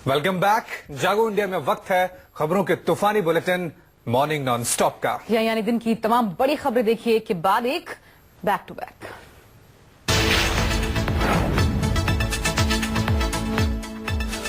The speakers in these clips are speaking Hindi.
Welcome back. जागो इंडिया में वक्त है खबरों के तूफानी बुलेटिन मॉर्निंग नॉन स्टॉप का। यानी दिन की तमाम बड़ी खबरें देखिए के बाद एक बैक टू बैक।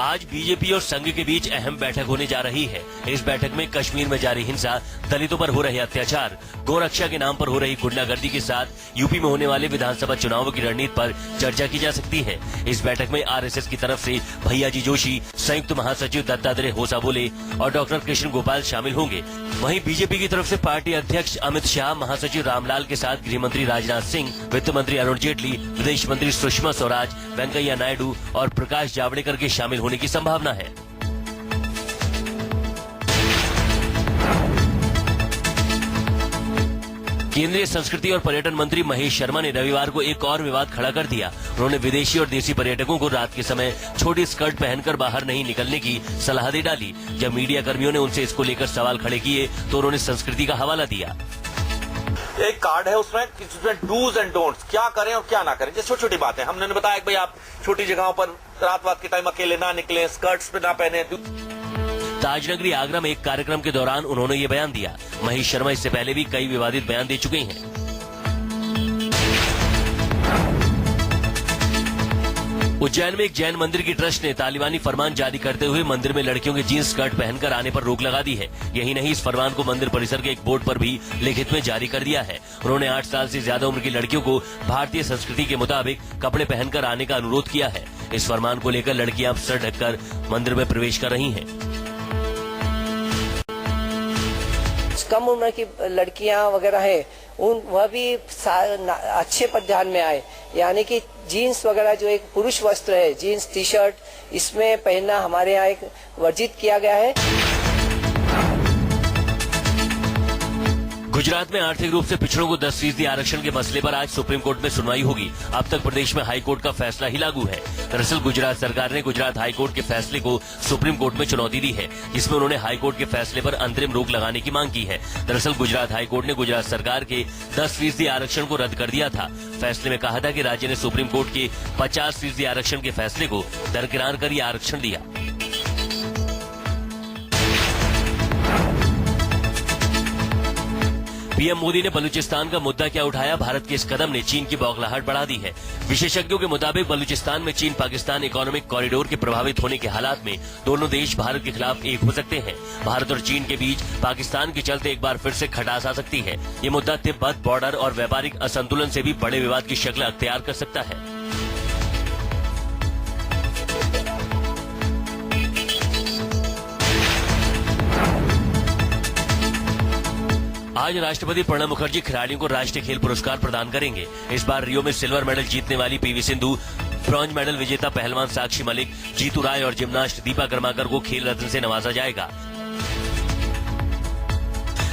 आज बीजेपी और संघ के बीच अहम बैठक होने जा रही है। इस बैठक में कश्मीर में जारी हिंसा, दलितों पर हो रहे अत्याचार, गोरक्षा के नाम पर हो रही गुंडागर्दी के साथ यूपी में होने वाले विधानसभा चुनावों की रणनीति पर चर्चा की जा सकती है। इस बैठक में आरएसएस की तरफ से भैयाजी जोशी, संयुक्त महासचिव दत्तात्रेय होसाबोले और डॉक्टर कृष्ण गोपाल शामिल होंगे। वहीं बीजेपी की तरफ से पार्टी अध्यक्ष अमित शाह, महासचिव रामलाल के साथ गृह मंत्री राजनाथ सिंह, वित्त मंत्री अरुण जेटली, विदेश मंत्री सुषमा स्वराज, वेंकैया नायडू और प्रकाश जावड़ेकर के शामिल होने की संभावना है। केंद्रीय संस्कृति और पर्यटन मंत्री महेश शर्मा ने रविवार को एक और विवाद खड़ा कर दिया। उन्होंने विदेशी और देसी पर्यटकों को रात के समय छोटी स्कर्ट पहनकर बाहर नहीं निकलने की सलाह दे डाली। जब मीडिया कर्मियों ने उनसे इसको लेकर सवाल खड़े किए तो उन्होंने संस्कृति का हवाला दिया। एक कार्ड है उसमें डूज एंड डोंट्स, क्या करें और क्या ना करें। जैसे छोटी छोटी बातें हमने बताया कि भाई आप छोटी जगहों पर रात के टाइम अकेले ना निकलें, स्कर्ट्स पे ना पहने। ताजनगरी आगरा में एक कार्यक्रम के दौरान उन्होंने ये बयान दिया। महेश शर्मा इससे पहले भी कई विवादित बयान दे चुके हैं। उज्जैन में एक जैन मंदिर की ट्रस्ट ने तालिबानी फरमान जारी करते हुए मंदिर में लड़कियों के जींस स्कर्ट पहनकर आने पर रोक लगा दी है। यही नहीं, इस फरमान को मंदिर परिसर के एक बोर्ड पर भी लिखित में जारी कर दिया है। उन्होंने 8 साल से ज्यादा उम्र की लड़कियों को भारतीय संस्कृति के मुताबिक कपड़े पहनकर आने का अनुरोध किया है। इस फरमान को लेकर लड़कियां अब सर ढककर मंदिर में प्रवेश कर रही हैं। कम उम्र की लड़कियां वगैरह है वह भी अच्छे पर ध्यान में आए, यानी कि जीन्स वगैरह जो एक पुरुष वस्त्र है, जीन्स टी शर्ट, इसमें पहनना हमारे यहाँ एक वर्जित किया गया है। गुजरात में आर्थिक रूप से पिछड़ों को 10% आरक्षण के मसले पर आज सुप्रीम कोर्ट में सुनवाई होगी। अब तक प्रदेश में हाई कोर्ट का फैसला ही लागू है। दरअसल गुजरात सरकार ने गुजरात हाई कोर्ट के फैसले को सुप्रीम कोर्ट में चुनौती दी है, जिसमें उन्होंने हाई कोर्ट के फैसले पर अंतरिम रोक लगाने की मांग की है। दरअसल गुजरात हाई कोर्ट ने गुजरात सरकार के 10% आरक्षण को रद्द कर दिया था। फैसले में कहा था कि राज्य ने सुप्रीम कोर्ट के 50% आरक्षण के फैसले को दरकिनार कर यह आरक्षण दिया। पीएम मोदी ने बलूचिस्तान का मुद्दा क्या उठाया, भारत के इस कदम ने चीन की बौखलाहट बढ़ा दी है। विशेषज्ञों के मुताबिक बलूचिस्तान में चीन पाकिस्तान इकोनॉमिक कॉरिडोर के प्रभावित होने के हालात में दोनों देश भारत के खिलाफ एक हो सकते हैं। भारत और चीन के बीच पाकिस्तान के चलते एक बार फिर से खटास आ सकती है। ये मुद्दा तिब्बत बॉर्डर और व्यापारिक असंतुलन से भी बड़े विवाद की शक्ल अख्तियार कर सकता है। आज राष्ट्रपति प्रणब मुखर्जी खिलाड़ियों को राष्ट्रीय खेल पुरस्कार प्रदान करेंगे। इस बार रियो में सिल्वर मेडल जीतने वाली पीवी सिंधु, ब्रॉन्ज मेडल विजेता पहलवान साक्षी मलिक, जीतू राय और जिम्नास्ट दीपा कर्माकर को खेल रत्न से नवाजा जाएगा।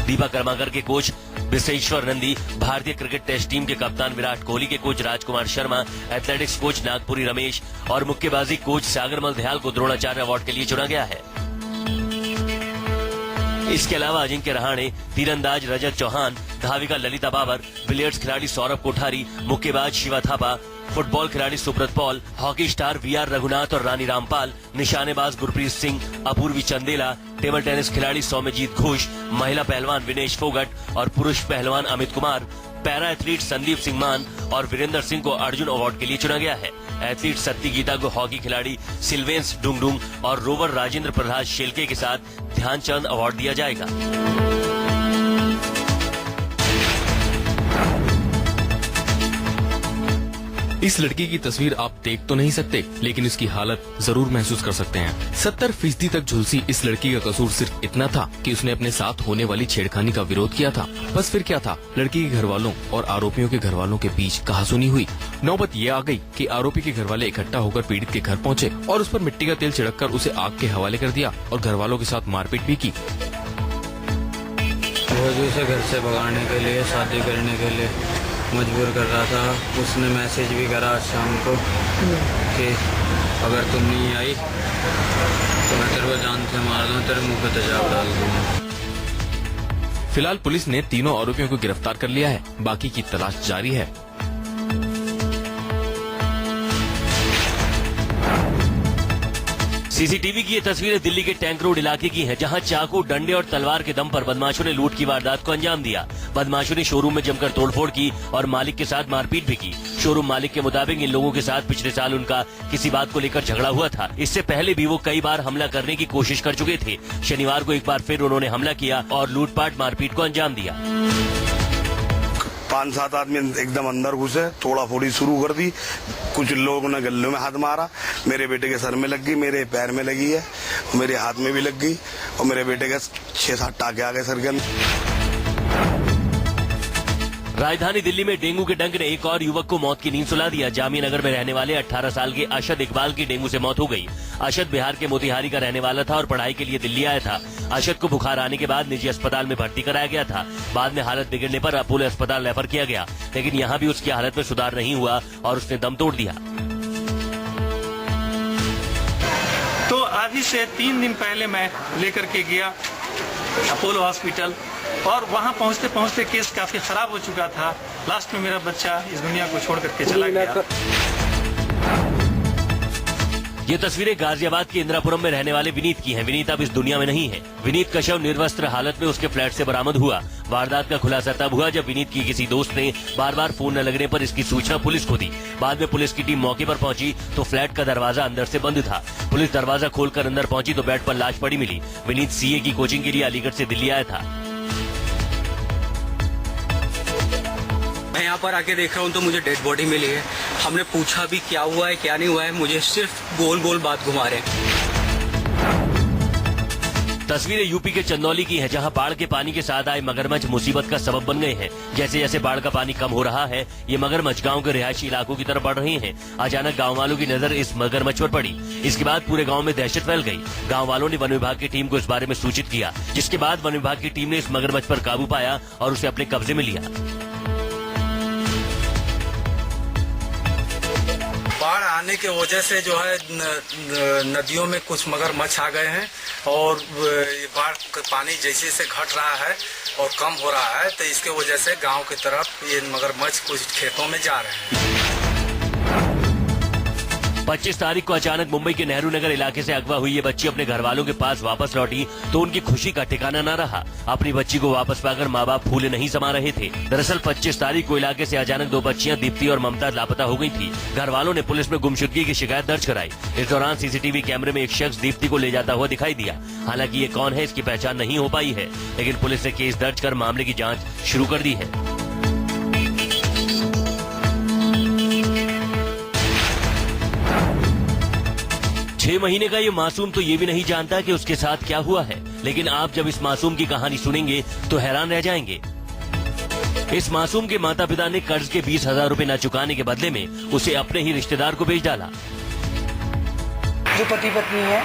दीपा कर्माकर के कोच विश्वेश्वर नंदी, भारतीय क्रिकेट टेस्ट टीम के कप्तान विराट कोहली के coach Rajkumar Sharma, athletics coach Nagpuri Ramesh और मुक्केबाजी कोच सागरमल दयाल को द्रोणाचार्य अवार्ड के लिए चुना गया है। इसके अलावा अजिंक्य रहाणे, तीरंदाज रजत चौहान, धाविका ललिता बाबर, बिलियर्ड्स खिलाड़ी सौरभ कोठारी, मुक्केबाज शिवा थापा, फुटबॉल खिलाड़ी Subrata Paul, hockey star VR Raghunath और रानी रामपाल, निशानेबाज गुरप्रीत सिंह, अपूर्वी चंदेला, टेबल टेनिस खिलाड़ी सौम्यजीत घोष, महिला पहलवान विनेश फोगट और पुरुष पहलवान अमित कुमार, पैरा एथलीट संदीप सिंह मान और वीरेंद्र सिंह को अर्जुन अवार्ड के लिए चुना गया है। एथलीट सत्ती गीता को हॉकी खिलाड़ी सिल्वेंस डुंगडुंग और रोवर राजेंद्र प्रसाद शेलके के साथ ध्यानचंद अवार्ड दिया जाएगा। इस लड़की की तस्वीर आप देख तो नहीं सकते, लेकिन इसकी हालत जरूर महसूस कर सकते हैं। 70% तक झुलसी इस लड़की का कसूर सिर्फ इतना था कि उसने अपने साथ होने वाली छेड़खानी का विरोध किया था। बस फिर क्या था, लड़की के घर वालों और आरोपियों के घर वालों के बीच कहासुनी हुई। नौबत ये आ गई कि आरोपी के घर वाले इकट्ठा होकर पीड़ित के घर पहुँचे और उस पर मिट्टी का तेल छिड़ककर उसे आग के हवाले कर दिया और घर वालों के साथ मारपीट भी की। उसे घर से भगाने के लिए, शादी करने के लिए मजबूर कर रहा था। उसने मैसेज भी करा आज शाम को कि अगर तुम नहीं आई तो मैं तेरे को जान से मार दूं, तेरे मुंह पे तेजाब डाल दूंगा। फिलहाल पुलिस ने तीनों आरोपियों को गिरफ्तार कर लिया है, बाकी की तलाश जारी है। सीसीटीवी की ये तस्वीरें दिल्ली के टैंक रोड इलाके की हैं, जहां चाकू, डंडे और तलवार के दम पर बदमाशों ने लूट की वारदात को अंजाम दिया। बदमाशों ने शोरूम में जमकर तोड़फोड़ की और मालिक के साथ मारपीट भी की। शोरूम मालिक के मुताबिक इन लोगों के साथ पिछले साल उनका किसी बात को लेकर झगड़ा हुआ था। इससे पहले भी वो कई बार हमला करने की कोशिश कर चुके थे। शनिवार को एक बार फिर उन्होंने हमला किया और लूटपाट मारपीट को अंजाम दिया। 5-7 आदमी एकदम अंदर घुसे, तोड़ा फोड़ी शुरू कर दी। कुछ लोगों ने गले में हाथ मारा, मेरे बेटे के सर में लग गई, मेरे पैर में लगी है, मेरे हाथ में भी लग गई और मेरे बेटे के 6-7 टाके आ गए सर के अंदर। राजधानी दिल्ली में डेंगू के डंक ने एक और युवक को मौत की नींद सुला दिया। जामिया नगर में रहने वाले 18 साल के अशद इकबाल की डेंगू से मौत हो गई। अशद बिहार के मोतिहारी का रहने वाला था और पढ़ाई के लिए दिल्ली आया था। अशद को बुखार आने के बाद निजी अस्पताल में भर्ती कराया गया था। बाद में हालत बिगड़ने पर अपोलो अस्पताल रेफर किया गया, लेकिन यहाँ भी उसकी हालत में सुधार नहीं हुआ और उसने दम तोड़ दिया। तो आज से 3 दिन पहले मैं लेकर के गया अपोलो हॉस्पिटल और वहां पहुंचते पहुंचते केस काफी खराब हो चुका था। लास्ट में मेरा बच्चा इस दुनिया को छोड़ करके चला गया। ये तस्वीरें गाजियाबाद के इंदिरापुरम में रहने वाले विनीत की हैं। विनीत अब इस दुनिया में नहीं है। विनीत का शव निर्वस्त्र हालत में उसके फ्लैट से बरामद हुआ। वारदात का खुलासा तब हुआ जब विनीत की किसी दोस्त ने बार बार फोन न लगने पर इसकी सूचना पुलिस को दी। बाद में पुलिस की टीम मौके पर पहुंची तो फ्लैट का दरवाजा अंदर से बंद था। पुलिस दरवाजा खोलकर अंदर पहुंची तो बेड पर लाश पड़ी मिली। विनीत सीए की कोचिंग के लिए अलीगढ़ से दिल्ली आया था। मैं यहाँ पर आके देख रहा हूँ तो मुझे डेड बॉडी मिली है। हमने पूछा भी क्या हुआ है क्या नहीं हुआ है, मुझे सिर्फ गोल गोल बात घुमा रहे हैं। तस्वीरें यूपी के चंदौली की हैं, जहां बाढ़ के पानी के साथ आए मगरमच्छ मुसीबत का सबब बन गए हैं। जैसे जैसे बाढ़ का पानी कम हो रहा है, ये मगरमच्छ गांव के रिहायशी इलाकों की तरफ बढ़ रहे हैं। अचानक गांव वालों की नजर इस मगरमच्छ पर पड़ी। इसके बाद पूरे गांव में दहशत फैल गई। गांव वालों ने वन विभाग की टीम को इस बारे में सूचित किया, जिसके बाद वन विभाग की टीम ने इस मगरमच्छ पर काबू पाया और उसे अपने कब्जे में लिया। बाढ़ आने की वजह से जो है नदियों में कुछ मगरमच्छ आ गए हैं और बाढ़ का पानी जैसे से घट रहा है और कम हो रहा है तो इसके वजह से गांव की तरफ ये मगरमच्छ कुछ खेतों में जा रहे हैं। 25 तारीख को अचानक मुंबई के नेहरू नगर इलाके से अगवा हुई ये बच्ची अपने घर वालों के पास वापस लौटी तो उनकी खुशी का ठिकाना न रहा। अपनी बच्ची को वापस पाकर माँ बाप फूले नहीं समा रहे थे। दरअसल 25 तारीख को इलाके से अचानक 2 बच्चियां दीप्ति और ममता लापता हो गई थी। घर वालों ने पुलिस में गुमशुदगी की शिकायत दर्ज कराई। इस दौरान सीसीटीवी कैमरे में एक शख्स दीप्ति को ले जाता हुआ दिखाई दिया। हालांकि ये कौन है इसकी पहचान नहीं हो पाई है, लेकिन पुलिस ने केस दर्ज कर मामले की जाँच शुरू कर दी है। 6 महीने का ये मासूम तो ये भी नहीं जानता कि उसके साथ क्या हुआ है, लेकिन आप जब इस मासूम की कहानी सुनेंगे तो हैरान रह जाएंगे। इस मासूम के माता पिता ने कर्ज के 20,000 रुपए न चुकाने के बदले में उसे अपने ही रिश्तेदार को बेच डाला। जो पति पत्नी है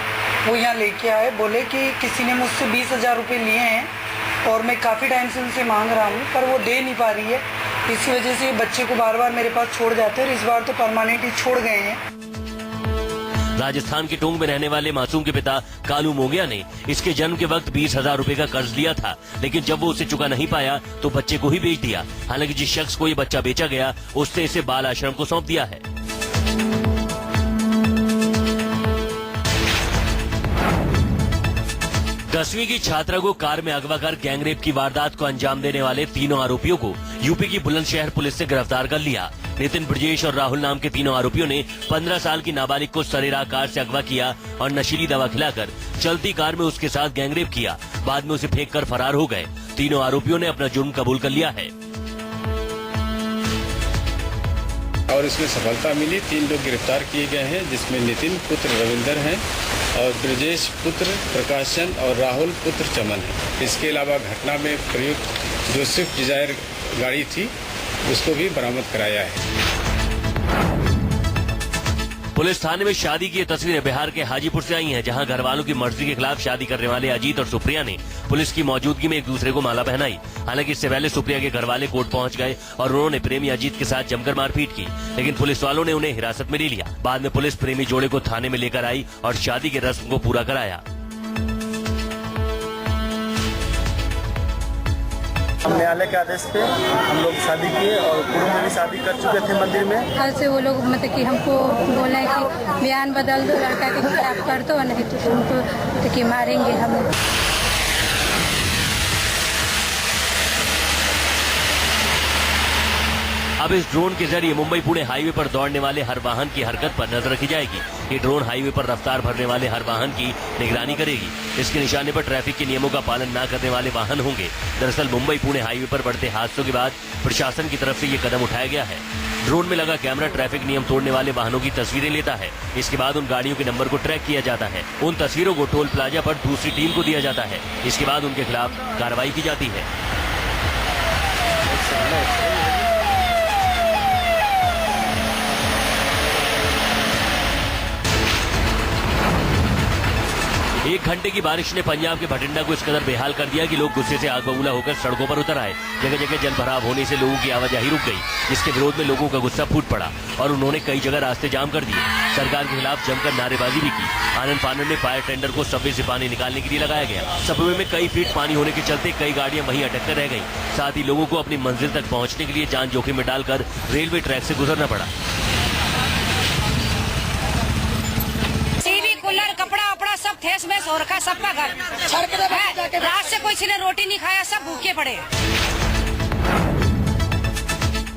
वो यहाँ लेके आए, बोले कि किसी ने मुझसे 20,000 रुपए लिए हैं और मैं काफी टाइम से उनसे मांग रहा हूँ पर वो दे नहीं पा रही है। इसी वजह से बच्चे को बार बार मेरे पास छोड़ जाते हैं और इस बार तो परमानेंट ही छोड़ गए हैं। राजस्थान के टोंक में रहने वाले मासूम के पिता कालू मोंगिया ने इसके जन्म के वक्त 20,000 रुपए का कर्ज लिया था, लेकिन जब वो उसे चुका नहीं पाया तो बच्चे को ही बेच दिया। हालांकि जिस शख्स को ये बच्चा बेचा गया उसने इसे बाल आश्रम को सौंप दिया है। दसवीं की छात्रा को कार में अगवा कर गैंगरेप की वारदात को अंजाम देने वाले तीनों आरोपियों को यूपी की बुलंदशहर पुलिस ने गिरफ्तार कर लिया। नितिन, ब्रजेश और राहुल नाम के तीनों आरोपियों ने 15 साल की नाबालिग को सरेराह कार से अगवा किया और नशीली दवा खिलाकर चलती कार में उसके साथ गैंगरेप किया। बाद में उसे फेंक कर फरार हो गए। तीनों आरोपियों ने अपना जुर्म कबूल कर लिया है और इसमें सफलता मिली। 3 लोग गिरफ्तार किए गए हैं, जिसमें नितिन पुत्र रविंदर हैं और ब्रजेश पुत्र प्रकाशन और राहुल पुत्र चमन है। इसके अलावा घटना में प्रयुक्त जो स्विफ्ट डिजायर गाड़ी थी उसको भी बरामद कराया है। पुलिस थाने में शादी की ये तस्वीरें बिहार के हाजीपुर से आई हैं, जहां घर वालों की मर्जी के खिलाफ शादी करने वाले अजीत और सुप्रिया ने पुलिस की मौजूदगी में एक दूसरे को माला पहनाई। हालांकि इससे पहले सुप्रिया के घर वाले कोर्ट पहुंच गए और उन्होंने प्रेमी अजीत के साथ जमकर मारपीट की, लेकिन पुलिस वालों ने उन्हें हिरासत में ले लिया। बाद में पुलिस प्रेमी जोड़े को थाने में लेकर आई और शादी की रस्म को पूरा कराया। हम न्यायालय के आदेश पे हम लोग शादी किए और पूर्व में भी शादी कर चुके थे मंदिर में। कल से वो लोग मतलब कि हमको बोला है कि बयान बदल दो, लड़का के खिलाफ कर दो, नहीं तो तुमको तो कि मारेंगे हम। अब इस ड्रोन के जरिए मुंबई पुणे हाईवे पर दौड़ने वाले हर वाहन की हरकत पर नजर रखी जाएगी। ये ड्रोन हाईवे पर रफ्तार भरने वाले हर वाहन की निगरानी करेगी। इसके निशाने पर ट्रैफिक के नियमों का पालन न करने वाले वाहन होंगे। दरअसल मुंबई पुणे हाईवे पर बढ़ते हादसों के बाद प्रशासन की तरफ से ये कदम उठाया गया है। ड्रोन में लगा कैमरा ट्रैफिक नियम तोड़ने वाले वाहनों की तस्वीरें लेता है। इसके बाद उन गाड़ियों के नंबर को ट्रैक किया जाता है। उन तस्वीरों को टोल प्लाजा पर दूसरी टीम को दिया जाता है। इसके बाद उनके खिलाफ कार्रवाई की जाती है। एक घंटे की बारिश ने पंजाब के भटिंडा को इस कदर बेहाल कर दिया कि लोग गुस्से से आग बबूला होकर सड़कों पर उतर आए। जगह जगह जल भराव होने से लोगों की आवाजाही रुक गई, जिसके विरोध में लोगों का गुस्सा फूट पड़ा और उन्होंने कई जगह रास्ते जाम कर दिए। सरकार के खिलाफ जमकर नारेबाजी भी की। आनंद फानन में फायर टेंडर को सबवे से पानी निकालने के लिए लगाया गया। सबवे में कई फीट पानी होने के चलते कई गाड़ियां वहीं अटक कर रह गयी। साथ ही लोगों को अपनी मंजिल तक पहुँचने के लिए जान जोखिम में डालकर रेलवे ट्रैक से गुजरना पड़ा। कूलर कपड़ा वपड़ा सब ठेस में हो रखा, सबका घर। रात से कोई ने रोटी नहीं खाया, सब भूखे पड़े।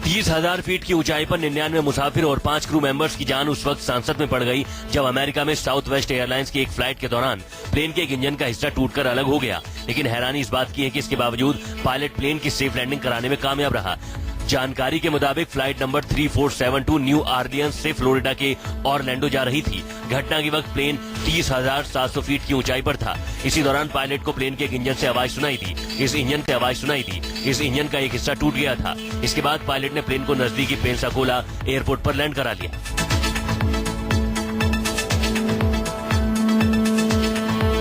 30,000 फीट की ऊंचाई पर 99 मुसाफिर और 5 क्रू मेंबर्स की जान उस वक्त सांसत में पड़ गई जब अमेरिका में साउथ वेस्ट एयरलाइंस की एक फ्लाइट के दौरान प्लेन के एक इंजन का हिस्सा टूटकर अलग हो गया। लेकिन हैरानी इस बात की है कि इसके बावजूद पायलट प्लेन की सेफ लैंडिंग कराने में कामयाब रहा। जानकारी के मुताबिक फ्लाइट नंबर 3472 न्यू ऑरलियंस से फ्लोरिडा के ऑरलैंडो जा रही थी। घटना के वक्त प्लेन 30,700 फीट की ऊंचाई पर था। इसी दौरान पायलट को प्लेन के एक इंजन से आवाज सुनाई दी। इस इंजन का एक हिस्सा टूट गया था। इसके बाद पायलट ने प्लेन को नजदीकी पेंसाकोला एयरपोर्ट पर लैंड करा लिया।